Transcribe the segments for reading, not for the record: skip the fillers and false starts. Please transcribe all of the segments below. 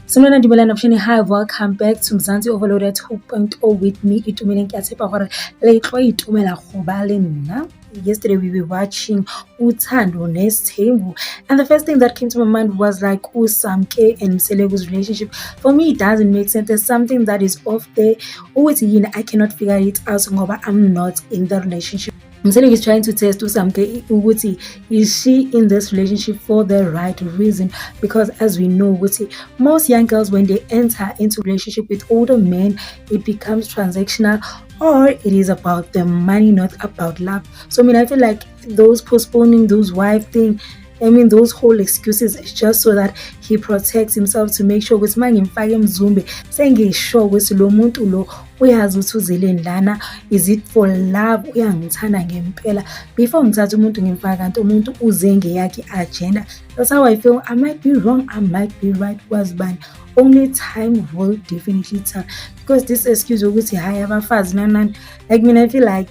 Sanibona Dumelang option. Hi, welcome back to Mzansi Overloaded 2.0 with me, Itumile Nkiatshepa gore le tlo itumela go ba le nna. Yesterday we were watching Uthando Nesthembu, and the first thing that came to my mind was like Usamke and Mselegu's relationship. For me, it doesn't make sense. There's something that is off there. Always, I cannot figure it out. Ngoba I'm not in the relationship. Mseleki is trying to test Usamke ukuthi is she in this relationship for the right reason, because as we know ukuthi most young girls, when they enter into relationship with older men, it becomes transactional, or it is about the money, not about love. So I feel like those postponing those wife thing, those whole excuses is just so that he protects himself, to make sure ukuthi mangimfake emzumbe sengisure ukuthi lo muntu lo uyazi ukuthi uzeleni lana, is it for love, uyangithanda ngempela, before ngithatha umuntu ngimfaka kanti umuntu uze ngeyakhe agenda. That's how I feel. I might be wrong, I might be right, was bani. Only time will definitely tell, because this excuse ukuthi hayi abafazi nani, like I feel like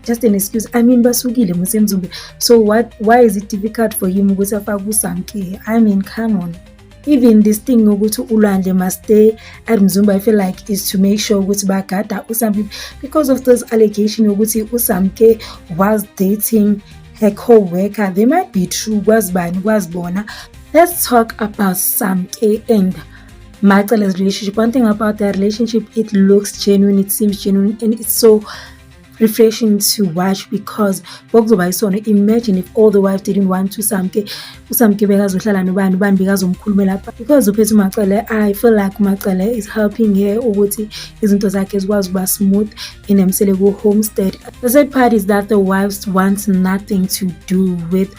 just an excuse. Basukile musemzumbe. So why is it difficult for him ukuthi afake uSamke? Come on. Even this thing ukuthi uLwandle must stay at Mzumba, I feel like is to make sure ukuthi bagada uSamke, because of those allegations ukuthi uSamke was dating her co-worker. They might be true, kwazibona. Let's talk about Samke and Macele's relationship. One thing about their relationship, it looks genuine, it seems genuine, and it's so refreshing to watch, because imagine if all the wives didn't want to uSamke bekazohlala nobani bekazomkhulumela lapha, because uphethe uMacele. I feel like Macele is helping her ukuthi izinto zakhe zikwazi ukuba smooth in Mseleku homestead. The sad part is that the wives want nothing to do with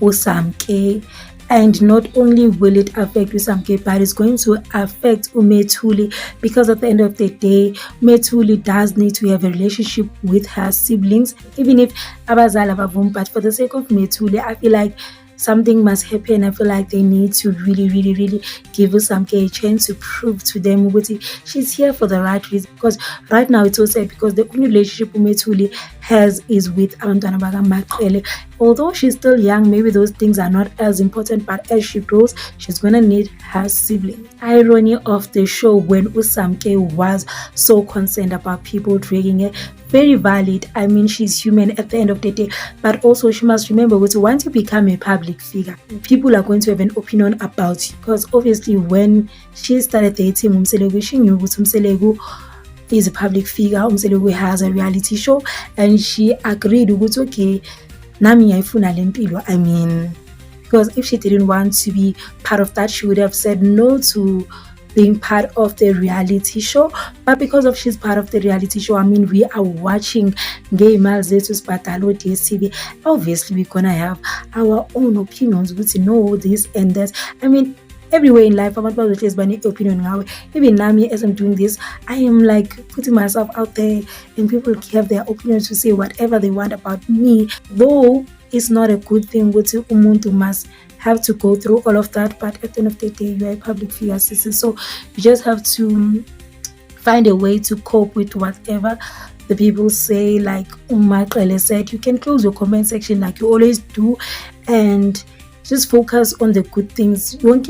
uSamke. And not only will it affect Usamke, but it's going to affect Umethuli, because at the end of the day, Umethuli does need to have a relationship with her siblings, even if abazali abavumi. But for the sake of Umethuli, I feel like something must happen. I feel like they need to really give Usamke a chance to prove to them ukuthi she's here for the right reason. Because right now it's so sad, because the only relationship Umethuli has is with abantwana bakaMacele. Although she's still young, maybe those things are not as important, but as she grows, she's gonna need her siblings. Irony of the show, when Usamke was so concerned about people dragging her, very valid. She's human at the end of the day, but also she must remember that once you become a public figure, people are going to have an opinion about you. Because obviously, when she started dating Mseleku, she knew that Mseleku is a public figure. Mseleku has a reality show, and she agreed with okay, nami ngiyayifuna le mpilo. Because if she didn't want to be part of that, she would have said no to being part of the reality show. But because of she's part of the reality show, we are watching Gay Malzetus Batalo DSTV. Obviously, we're gonna have our own opinions, we know this and that. Everywhere in life, I'm about to place my opinion now. Even now, as I'm doing this, I am like putting myself out there, and people have their opinions to say whatever they want about me. Though it's not a good thing, umuntu must have to go through all of that. But at the end of the day, you are a public figure, so you just have to find a way to cope with whatever the people say. Like Umacele said, you can close your comment section like you always do, and just focus on the good things. Right,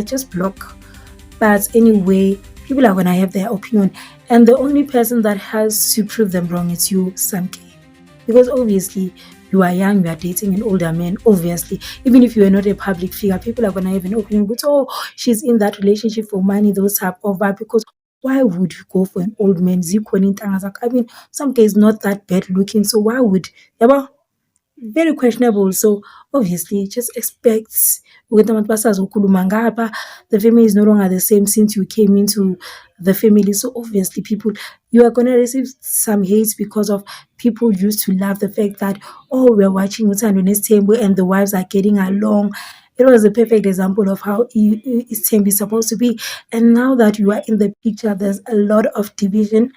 just block. But anyway, people are gonna have their opinion, and the only person that has to prove them wrong is you, Samke. Because obviously you are young, you are dating an older man. Obviously, even if you are not a public figure, people are gonna have an opinion. But she's in that relationship for money, those type of vibe. Because why would you go for an old man? Samke is not that bad looking, so why would very questionable. So obviously, just expect the family is no longer the same since you came into the family. So obviously, people, you are gonna receive some hate, because of people used to love the fact that we're watching Uthando Nesthembu and the wives are getting along. It was a perfect example of how Isthembu is supposed to be. And now that you are in the picture, there's a lot of division.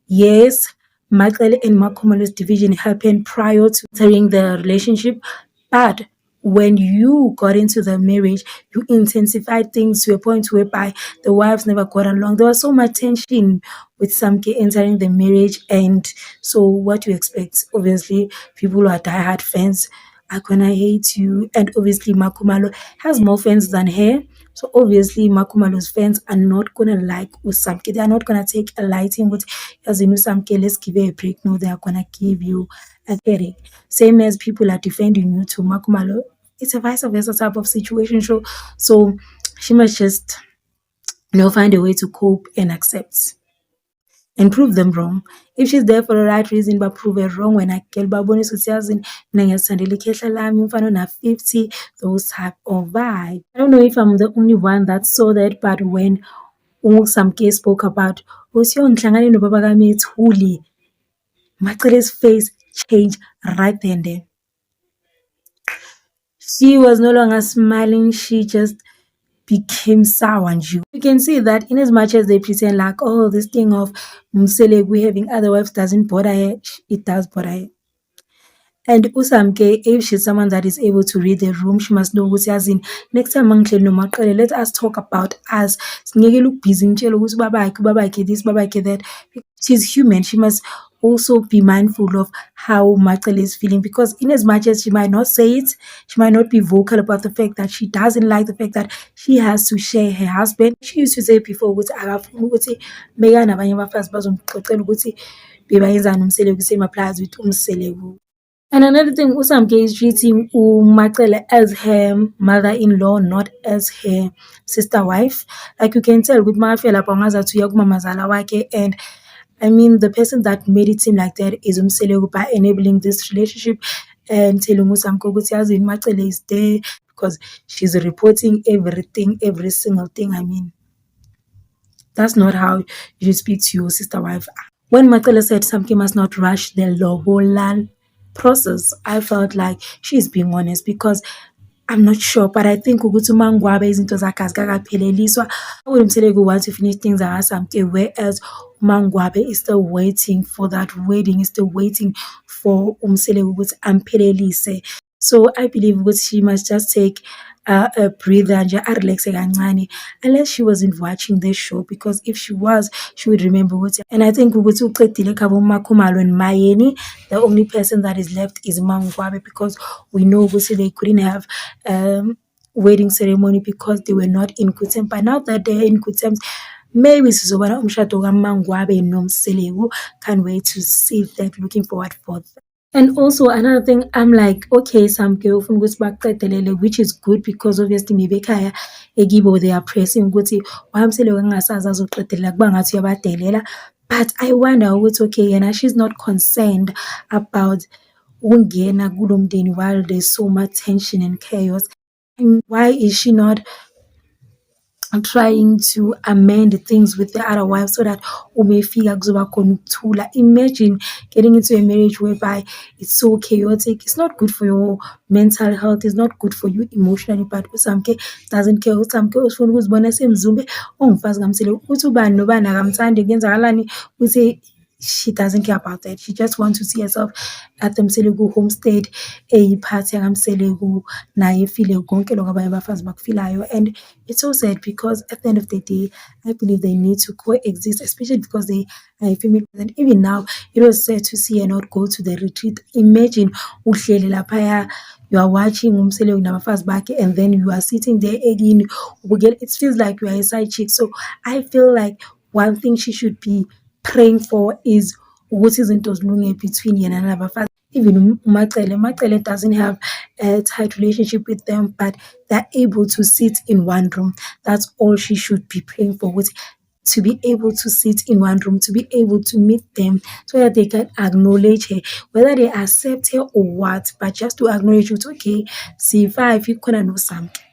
Yes, Macele and Makhomolo's division happened prior to entering the relationship, but when you got into the marriage, you intensified things to a point whereby the wives never got along. There was so much tension with Samke entering the marriage, and so what do you expect? Obviously, people who are diehard fans are gonna hate you, and obviously Makhomolo has more fans than her. So obviously Makumalo's fans are not gonna like Usamke. They are not gonna take a lighting with as in Usamke, let's give you a break. No, they are gonna give you a headache. Same as people are defending you to Makumalo. It's a vice versa type of situation. So she must just find a way to cope and accept and prove them wrong. If she's there for the right reason, but prove her wrong when I get baboni sutiyazin, nangesandeli khehla lami umfana na 50, those type of vibe. I don't know if I'm the only one that saw that, but when Samke spoke about Usiyo ngihlangane nobaba kaMethuli, Macele's face changed right then and there. She was no longer smiling, she just became sour and you can see that in as much as they pretend like, oh, this thing of Mselegu having other wives doesn't bother her, it does bother her. And Usamke, if she's someone that is able to read the room, she must know ukuthi as in next time mangihleli nomaqele, let us talk about us. Singekela ukubhizi ngitshela ukuthi babakhe this, babakhe that. She's human. She must also be mindful of how Maqele is feeling, because in as much as she might not say it, she might not be vocal about the fact that she doesn't like the fact that she has to share her husband. She used to say before ukuthi akafuni ukuthi meka nabanye abafazi bazomxoxela ukuthi bebayenzani uMselegu semaplaza with uMselegu. And another thing, Usamke is treating Macele as her mother-in-law, not as her sister wife. Like you can tell with Mafia Lapangaza to Yakumamazala wake, and I mean the person that made it seem like that is Umselegu by enabling this relationship and telling Usamke ukuthi Macele is there because she's reporting everything, every single thing. I mean, that's not how you speak to your sister wife. When Macele said Samke must not rush the lobola process, I felt like she's being honest, because I'm not sure, but I think ukuthi uMangwabe izinto zakhe azikakapheleliswa. uMselegu wants to finish things Samke, whereas uMangwabe is still waiting for that wedding, is still waiting for uMselegu ukuthi amphelelise. So I believe she must just take a breather nje relax kancane, unless she wasn't watching this show, because if she was, she would remember ukuthi. And I think ukuthi uqedile ekhaya uMakhumalo and Mayeni, the only person that is left is Mangwabe, because we know ukuthi they couldn't have wedding ceremony because they were not in good terms. But now that they're in good terms, maybe sizobona umshado kaMangwabe noMselegu. Can't wait to see that, looking forward for that. And also another thing, I'm like, okay, some girl from which is good, because obviously maybe ekhaya ekibo they are pressing ukuthi wamseleko ngingasazi azoqedelela kuba ngathi uyabadelela. But I wonder ukuthi okay, yena she's not concerned about ukungena kulo mndeni while there's so much tension and chaos. And why is she not trying to amend things with the other wives so that umefika kuzoba khona ukuthula? Imagine getting into a marriage whereby it's so chaotic. It's not good for your mental health, it's not good for you emotionally. But uSamke doesn't care. uSamke ufuna ukuzibona semzumbe ongumfazi kaMselegu, uthi ubani nobani akamthandi kuyenzakalani, uthi she doesn't care about that. She just wants to see herself at the Mselegu homestead, eyiphathe kaMselegu naye efile konke lokho abanye abafazi bakufilayo. And it's so sad, because at the end of the day, I believe they need to coexist, especially because they are female. And even now, it was sad to see her not go to the retreat. Imagine uhleli laphaya, you are watching uMselegu nabafazi bakhe, and then you are sitting there again. It feels like you are a side chick. So I feel like one thing she should be praying for is ukuthi izinto zilunge between yena nabafazi. Even Macele doesn't have a tight relationship with them, but they're able to sit in one room. That's all she should be praying for, to be able to sit in one room, to be able to meet them so that they can acknowledge her, whether they accept her or what, but just to acknowledge it. Okay, see if you couldn't know something.